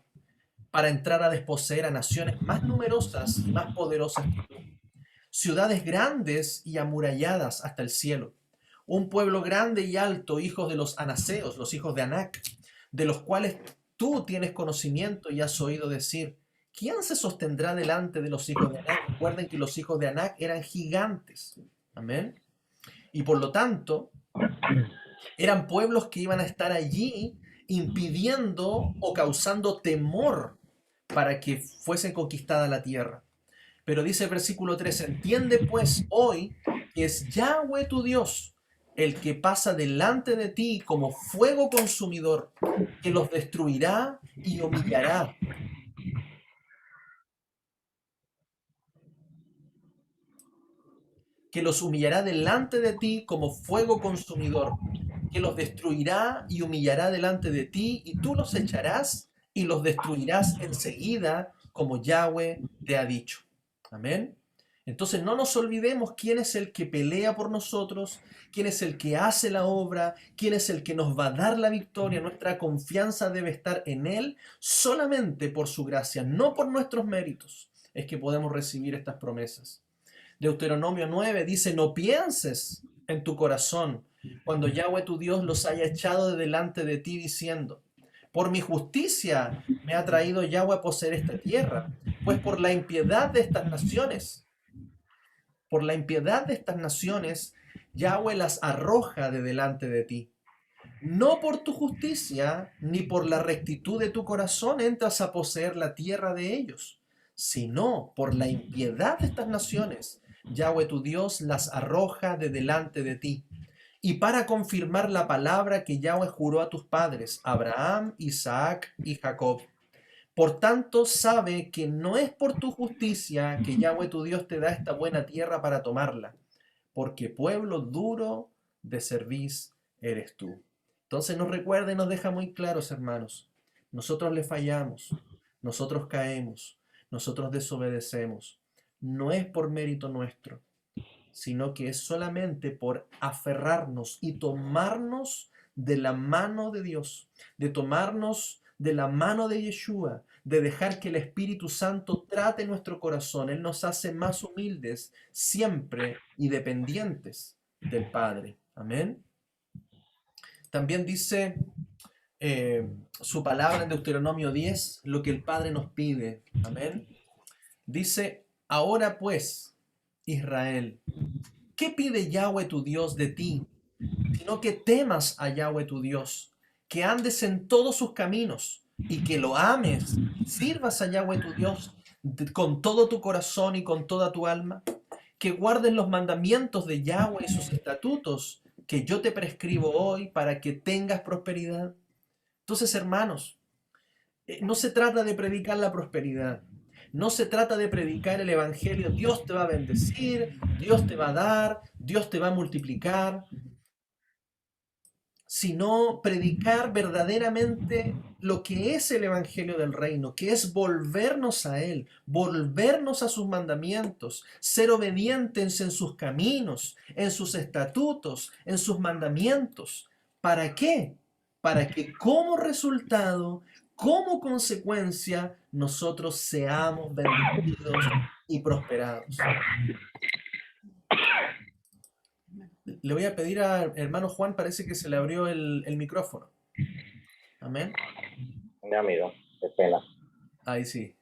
para entrar a desposeer a naciones más numerosas y más poderosas que tú, ciudades grandes y amuralladas hasta el cielo, un pueblo grande y alto, hijos de los anaseos, los hijos de Anac, de los cuales tú tienes conocimiento y has oído decir, ¿quién se sostendrá delante de los hijos de Anac? Recuerden que los hijos de Anac eran gigantes. Amén. Y por lo tanto, eran pueblos que iban a estar allí impidiendo o causando temor para que fuese conquistada la tierra. Pero dice el versículo 3, entiende pues hoy que es Yahweh tu Dios, el que pasa delante de ti como fuego consumidor, que los destruirá y humillará. Que los humillará delante de ti como fuego consumidor, que los destruirá y humillará delante de ti, y tú los echarás y los destruirás enseguida, como Yahweh te ha dicho. Amén. Entonces no nos olvidemos quién es el que pelea por nosotros, quién es el que hace la obra, quién es el que nos va a dar la victoria. Nuestra confianza debe estar en Él solamente por su gracia, no por nuestros méritos, es que podemos recibir estas promesas. Deuteronomio 9 dice, no pienses en tu corazón cuando Yahweh tu Dios los haya echado de delante de ti diciendo, por mi justicia me ha traído Yahweh a poseer esta tierra, pues por la impiedad de estas naciones, por la impiedad de estas naciones, Yahweh las arroja de delante de ti. No por tu justicia ni por la rectitud de tu corazón entras a poseer la tierra de ellos, sino por la impiedad de estas naciones, Yahweh tu Dios las arroja de delante de ti. Y para confirmar la palabra que Yahweh juró a tus padres, Abraham, Isaac y Jacob. Por tanto, sabe que no es por tu justicia que Yahweh tu Dios te da esta buena tierra para tomarla, porque pueblo duro de cerviz eres tú. Entonces nos recuerda y nos deja muy claros, hermanos, nosotros le fallamos, nosotros caemos, nosotros desobedecemos. No es por mérito nuestro, sino que es solamente por aferrarnos y tomarnos de la mano de Dios, de tomarnos de la mano de Yeshua, de dejar que el Espíritu Santo trate nuestro corazón. Él nos hace más humildes siempre y dependientes del Padre. Amén. También dice su palabra en Deuteronomio 10, lo que el Padre nos pide. Amén. Dice, ahora pues, Israel, ¿qué pide Yahweh tu Dios de ti? Sino que temas a Yahweh tu Dios, que andes en todos sus caminos y que lo ames, sirvas a Yahweh tu Dios con todo tu corazón y con toda tu alma, que guardes los mandamientos de Yahweh y sus estatutos que yo te prescribo hoy para que tengas prosperidad. Entonces, hermanos, no se trata de predicar la prosperidad. No se trata de predicar el Evangelio. Dios te va a bendecir, Dios te va a dar, Dios te va a multiplicar, sino predicar verdaderamente lo que es el Evangelio del Reino, que es volvernos a Él, volvernos a sus mandamientos, ser obedientes en sus caminos, en sus estatutos, en sus mandamientos. ¿Para qué? Para que como resultado, como consecuencia, nosotros seamos bendecidos y prosperados. Le voy a pedir a hermano Juan, parece que se le abrió el micrófono. Amén. Mi amigo, qué pena. Ahí sí,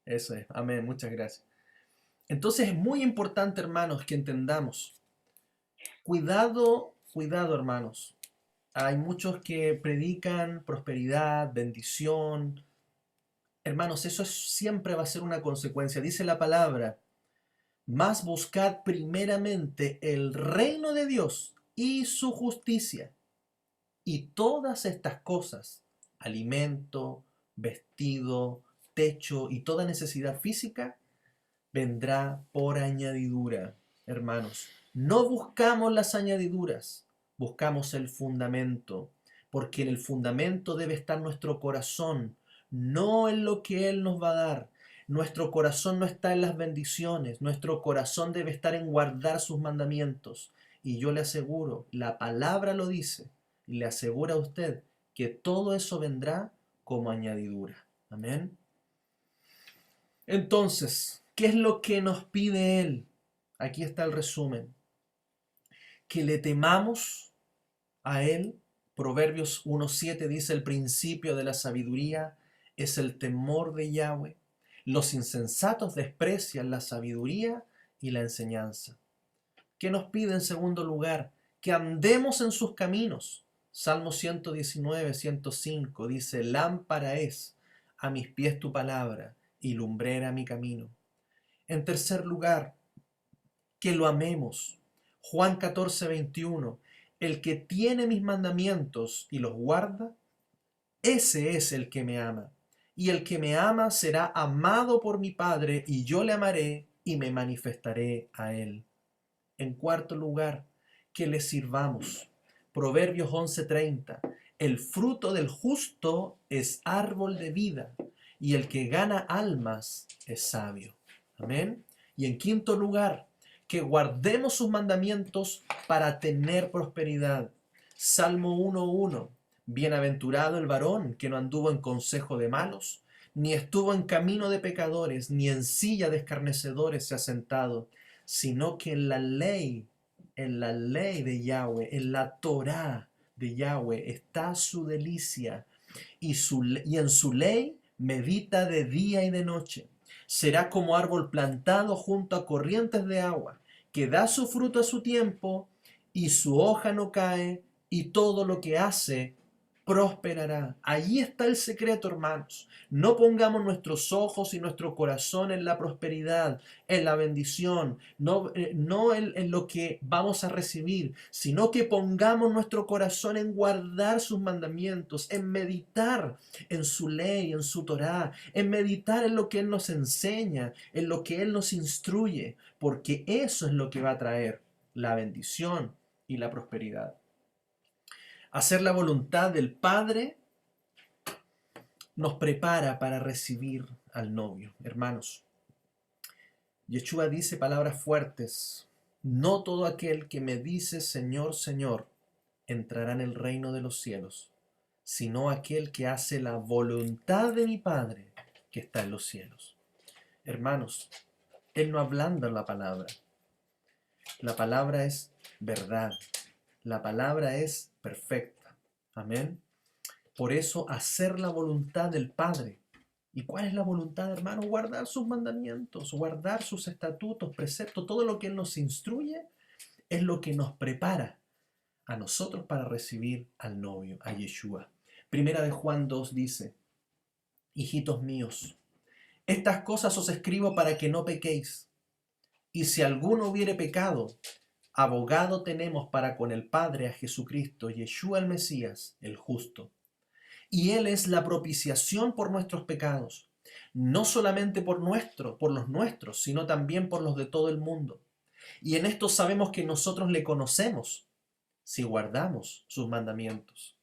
eso es. Amén, muchas gracias. Entonces es muy importante, hermanos, que entendamos. Cuidado, cuidado, hermanos. Hay muchos que predican prosperidad, bendición. Hermanos, siempre va a ser una consecuencia. Dice la palabra, mas buscad primeramente el reino de Dios y su justicia. Y todas estas cosas, alimento, vestido, techo y toda necesidad física, vendrá por añadidura, hermanos. No buscamos las añadiduras, buscamos el fundamento, porque en el fundamento debe estar nuestro corazón, no en lo que Él nos va a dar. Nuestro corazón no está en las bendiciones, nuestro corazón debe estar en guardar sus mandamientos. Y yo le aseguro, la palabra lo dice, y le asegura a usted que todo eso vendrá como añadidura. Amén. Entonces, ¿qué es lo que nos pide Él? Aquí está el resumen. Que le temamos a Él. Proverbios 1:7 dice: el principio de la sabiduría es el temor de Yahweh. Los insensatos desprecian la sabiduría y la enseñanza. ¿Qué nos pide en segundo lugar? Que andemos en sus caminos. Salmo 119:105 dice: lámpara es a mis pies tu palabra y lumbrera mi camino. En tercer lugar, que lo amemos. Juan 14:21: el que tiene mis mandamientos y los guarda, ese es el que me ama. Y el que me ama será amado por mi Padre, y yo le amaré y me manifestaré a él. En cuarto lugar, que le sirvamos. Proverbios 11:30: el fruto del justo es árbol de vida, y el que gana almas es sabio. Amén. Y en quinto lugar, que guardemos sus mandamientos para tener prosperidad. Salmo 1:1: bienaventurado el varón que no anduvo en consejo de malos, ni estuvo en camino de pecadores, ni en silla de escarnecedores se ha sentado, sino que en la ley de Yahweh, en la Torá de Yahweh está su delicia, y en su ley medita de día y de noche. Será como árbol plantado junto a corrientes de agua, que da su fruto a su tiempo, y su hoja no cae, y todo lo que hace prosperará. Allí está el secreto, hermanos. No pongamos nuestros ojos y nuestro corazón en la prosperidad, en la bendición, no en lo que vamos a recibir, sino que pongamos nuestro corazón en guardar sus mandamientos, en meditar en su ley, en su Torá, en meditar en lo que Él nos enseña, en lo que Él nos instruye, porque eso es lo que va a traer la bendición y la prosperidad. Hacer la voluntad del Padre nos prepara para recibir al novio. Hermanos, Yeshua dice palabras fuertes: no todo aquel que me dice Señor, Señor, entrará en el reino de los cielos, sino aquel que hace la voluntad de mi Padre que está en los cielos. Hermanos, Él no ablanda la palabra. La palabra es verdad. La palabra es perfecta. Amén. Por eso, hacer la voluntad del Padre. ¿Y cuál es la voluntad, hermano? Guardar sus mandamientos, guardar sus estatutos, preceptos, todo lo que Él nos instruye es lo que nos prepara a nosotros para recibir al novio, a Yeshua. Primera de Juan 2 dice: hijitos míos, estas cosas os escribo para que no pequéis. Y si alguno hubiere pecado, abogado tenemos para con el Padre a Jesucristo, Yeshua el Mesías, el justo. Y Él es la propiciación por nuestros pecados, no solamente por los nuestros, sino también por los de todo el mundo. Y en esto sabemos que nosotros le conocemos, si guardamos sus mandamientos.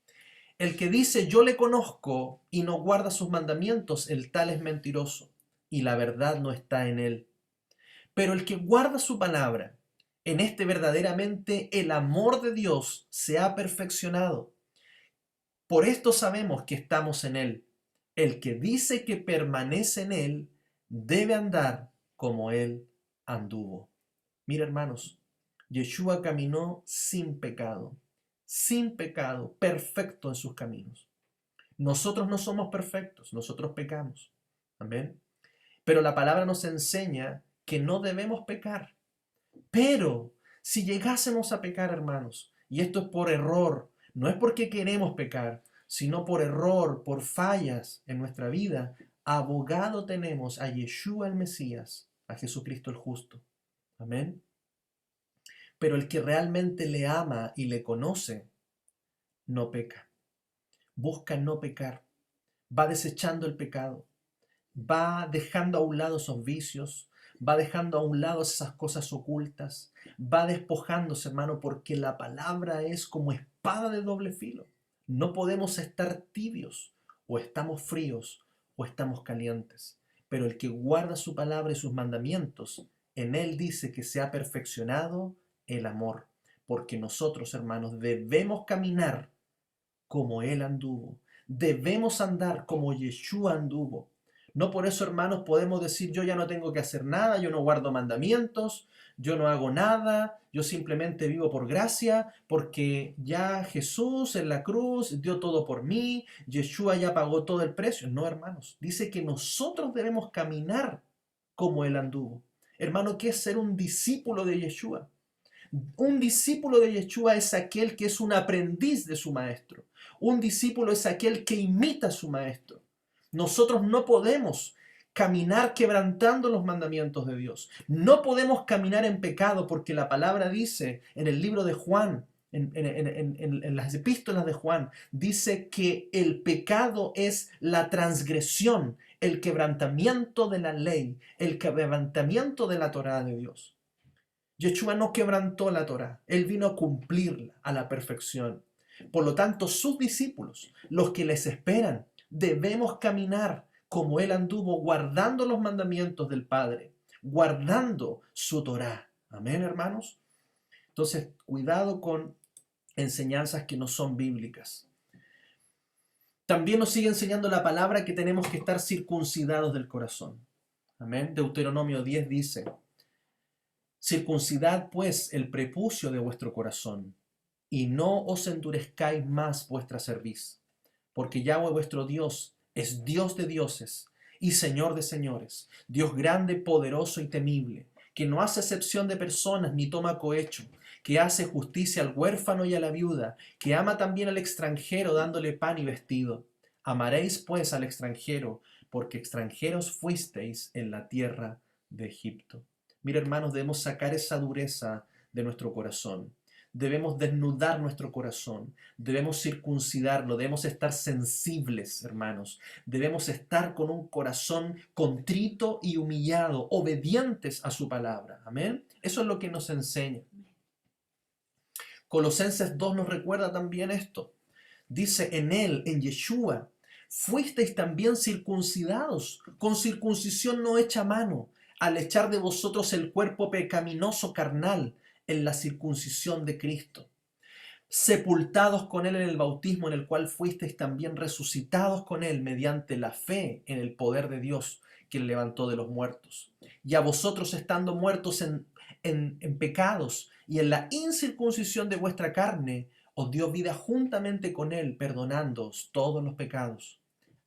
El que dice yo le conozco y no guarda sus mandamientos, el tal es mentiroso, y la verdad no está en él. Pero el que guarda su palabra, en este verdaderamente el amor de Dios se ha perfeccionado. Por esto sabemos que estamos en Él. El que dice que permanece en Él debe andar como Él anduvo. Mira, hermanos, Yeshua caminó sin pecado, perfecto en sus caminos. Nosotros no somos perfectos, nosotros pecamos. Amén. Pero la palabra nos enseña que no debemos pecar. Pero si llegásemos a pecar, hermanos, y esto es por error, no es porque queremos pecar, sino por error, por fallas en nuestra vida, abogado tenemos a Yeshua el Mesías, a Jesucristo el justo. Amén. Pero el que realmente le ama y le conoce, no peca. Busca no pecar. Va desechando el pecado. Va dejando a un lado esos vicios, va dejando a un lado esas cosas ocultas, va despojándose, hermano, porque la palabra es como espada de doble filo. No podemos estar tibios, o estamos fríos, o estamos calientes. Pero el que guarda su palabra y sus mandamientos, en él dice que se ha perfeccionado el amor, porque nosotros, hermanos, debemos caminar como él anduvo. Debemos andar como Yeshua anduvo. No por eso, hermanos, podemos decir yo ya no tengo que hacer nada, yo no guardo mandamientos, yo no hago nada, yo simplemente vivo por gracia, porque ya Jesús en la cruz dio todo por mí, Yeshua ya pagó todo el precio. No, hermanos, dice que nosotros debemos caminar como Él anduvo. Hermano, ¿qué es ser un discípulo de Yeshua? Un discípulo de Yeshua es aquel que es un aprendiz de su maestro. Un discípulo es aquel que imita a su maestro. Nosotros no podemos caminar quebrantando los mandamientos de Dios. No podemos caminar en pecado porque la palabra dice en el libro de Juan, en las epístolas de Juan, dice que el pecado es la transgresión, el quebrantamiento de la ley, el quebrantamiento de la Torá de Dios. Yeshua no quebrantó la Torá, él vino a cumplirla a la perfección. Por lo tanto, sus discípulos, los que les esperan, debemos caminar como él anduvo, guardando los mandamientos del Padre, guardando su Torá. Amén, hermanos. Entonces, cuidado con enseñanzas que no son bíblicas. También nos sigue enseñando la palabra que tenemos que estar circuncidados del corazón. Amén. Deuteronomio 10 dice: circuncidad pues el prepucio de vuestro corazón, y no os endurezcáis más vuestra cerviz, porque Yahweh vuestro Dios es Dios de dioses y Señor de señores, Dios grande, poderoso y temible, que no hace excepción de personas ni toma cohecho, que hace justicia al huérfano y a la viuda, que ama también al extranjero dándole pan y vestido. Amaréis pues al extranjero, porque extranjeros fuisteis en la tierra de Egipto. Mira, hermanos, debemos sacar esa dureza de nuestro corazón. Debemos desnudar nuestro corazón. Debemos circuncidarlo. Debemos estar sensibles, hermanos. Debemos estar con un corazón contrito y humillado, obedientes a su palabra. Amén. Eso es lo que nos enseña. Colosenses 2 nos recuerda también esto. Dice: en él, en Yeshua, fuisteis también circuncidados, con circuncisión no hecha a mano, al echar de vosotros el cuerpo pecaminoso carnal en la circuncisión de Cristo, sepultados con él en el bautismo, en el cual fuisteis también resucitados con él mediante la fe en el poder de Dios que le levantó de los muertos. Y a vosotros, estando muertos en pecados y en la incircuncisión de vuestra carne, os dio vida juntamente con él, perdonándoos todos los pecados,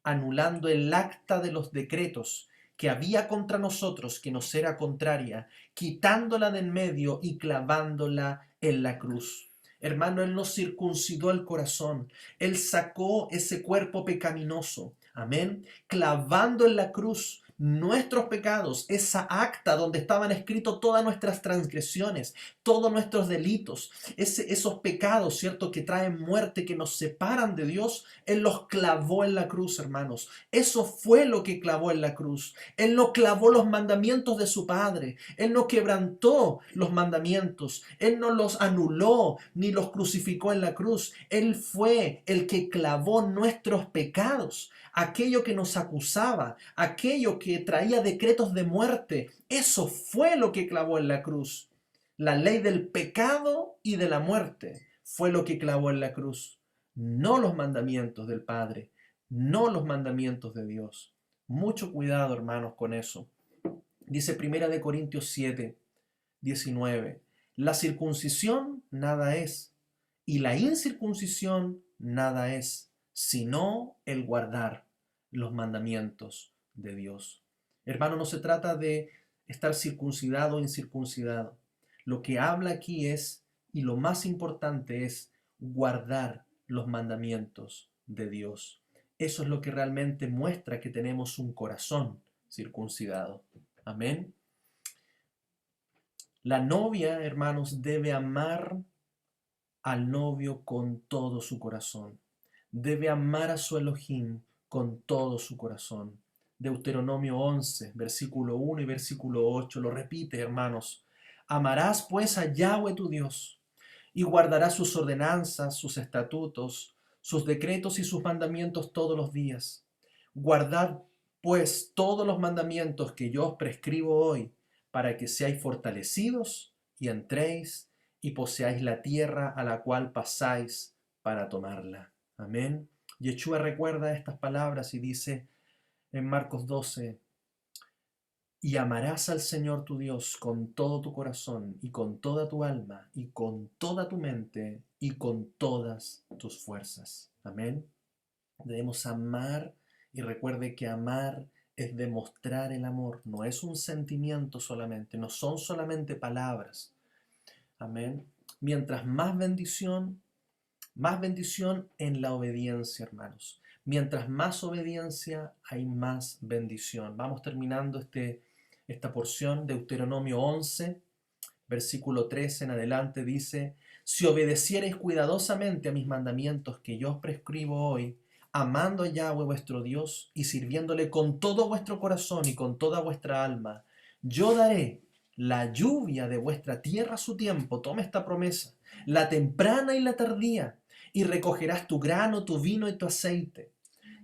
anulando el acta de los decretos que había contra nosotros, que nos era contraria, quitándola de en medio y clavándola en la cruz. Hermano, él nos circuncidó el corazón, él sacó ese cuerpo pecaminoso, amén, clavando en la cruz nuestros pecados, esa acta donde estaban escritos todas nuestras transgresiones, todos nuestros delitos, esos pecados, ¿cierto?, que traen muerte, que nos separan de Dios. Él los clavó en la cruz, hermanos. Eso fue lo que clavó en la cruz. Él no clavó los mandamientos de su Padre. Él no quebrantó los mandamientos. Él no los anuló ni los crucificó en la cruz. Él fue el que clavó nuestros pecados. Aquello que nos acusaba, aquello que traía decretos de muerte, eso fue lo que clavó en la cruz. La ley del pecado y de la muerte fue lo que clavó en la cruz, no los mandamientos del Padre, no los mandamientos de Dios. Mucho cuidado, hermanos, con eso. Dice 1 Corintios 7, 19, la circuncisión nada es, y la incircuncisión nada es, sino el guardar los mandamientos de Dios. Hermano, no se trata de estar circuncidado o incircuncidado. Lo que habla aquí es, y lo más importante es, guardar los mandamientos de Dios. Eso es lo que realmente muestra que tenemos un corazón circuncidado. Amén. La novia, hermanos, debe amar al novio con todo su corazón. Debe amar a su Elohim con todo su corazón. Deuteronomio 11, versículo 1 y versículo 8 lo repite, hermanos. Amarás pues a Yahweh tu Dios y guardarás sus ordenanzas, sus estatutos, sus decretos y sus mandamientos todos los días. Guardad pues todos los mandamientos que yo os prescribo hoy, para que seáis fortalecidos y entréis y poseáis la tierra a la cual pasáis para tomarla. Amén. Yeshua recuerda estas palabras y dice en Marcos 12, y amarás al Señor tu Dios con todo tu corazón y con toda tu alma y con toda tu mente y con todas tus fuerzas. Amén. Debemos amar y recuerde que amar es demostrar el amor, no es un sentimiento solamente, no son solamente palabras. Amén. Mientras más bendición en la obediencia, hermanos. Mientras más obediencia, hay más bendición. Vamos terminando esta porción. Deuteronomio 11, versículo 13 en adelante dice, si obedeciereis cuidadosamente a mis mandamientos que yo os prescribo hoy, amando a Yahweh vuestro Dios y sirviéndole con todo vuestro corazón y con toda vuestra alma, yo daré la lluvia de vuestra tierra a su tiempo, toma esta promesa, la temprana y la tardía, y recogerás tu grano, tu vino y tu aceite.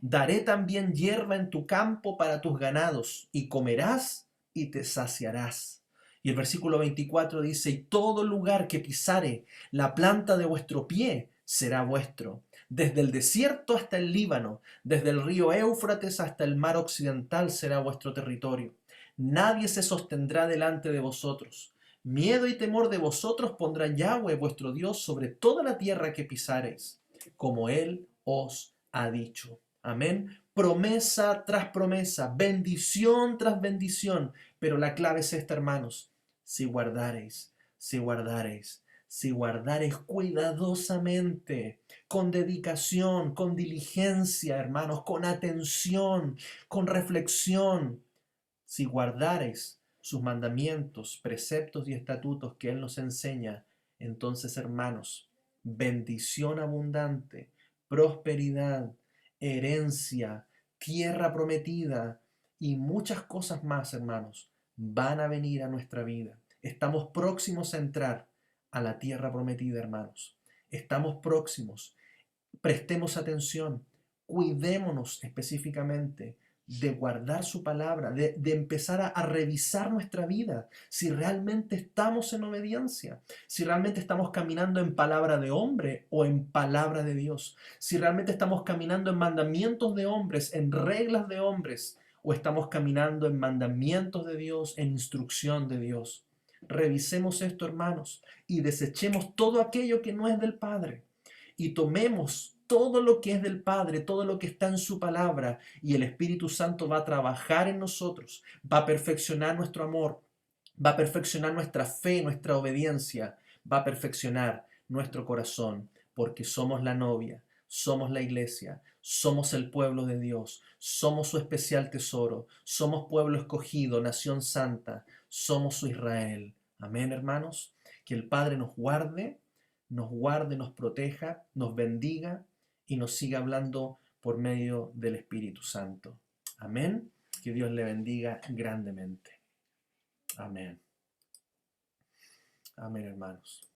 Daré también hierba en tu campo para tus ganados, y comerás y te saciarás. Y el versículo 24 dice, y todo lugar que pisare la planta de vuestro pie será vuestro, desde el desierto hasta el Líbano, desde el río Éufrates hasta el mar occidental será vuestro territorio. Nadie se sostendrá delante de vosotros. Miedo y temor de vosotros pondrá Yahweh vuestro Dios sobre toda la tierra que pisareis, como Él os ha dicho. Amén. Promesa tras promesa, bendición tras bendición. Pero la clave es esta, hermanos. Si guardareis, si guardareis, si guardareis cuidadosamente, con dedicación, con diligencia, hermanos, con atención, con reflexión, si guardareis sus mandamientos, preceptos y estatutos que Él nos enseña, entonces, hermanos, bendición abundante, prosperidad, herencia, tierra prometida y muchas cosas más, hermanos, van a venir a nuestra vida. Estamos próximos a entrar a la tierra prometida, hermanos. Estamos próximos. Prestemos atención. Cuidémonos específicamente de guardar su palabra, de empezar a revisar nuestra vida, si realmente estamos en obediencia, si realmente estamos caminando en palabra de hombre o en palabra de Dios, si realmente estamos caminando en mandamientos de hombres, en reglas de hombres, o estamos caminando en mandamientos de Dios, en instrucción de Dios. Revisemos esto, hermanos, y desechemos todo aquello que no es del Padre y tomemos todo lo que es del Padre, todo lo que está en su palabra, y el Espíritu Santo va a trabajar en nosotros, va a perfeccionar nuestro amor, va a perfeccionar nuestra fe, nuestra obediencia, va a perfeccionar nuestro corazón, porque somos la novia, somos la iglesia, somos el pueblo de Dios, somos su especial tesoro, somos pueblo escogido, nación santa, somos su Israel. Amén, hermanos. Que el Padre nos guarde, nos proteja, nos bendiga y nos siga hablando por medio del Espíritu Santo. Amén. Que Dios le bendiga grandemente. Amén. Amén, hermanos.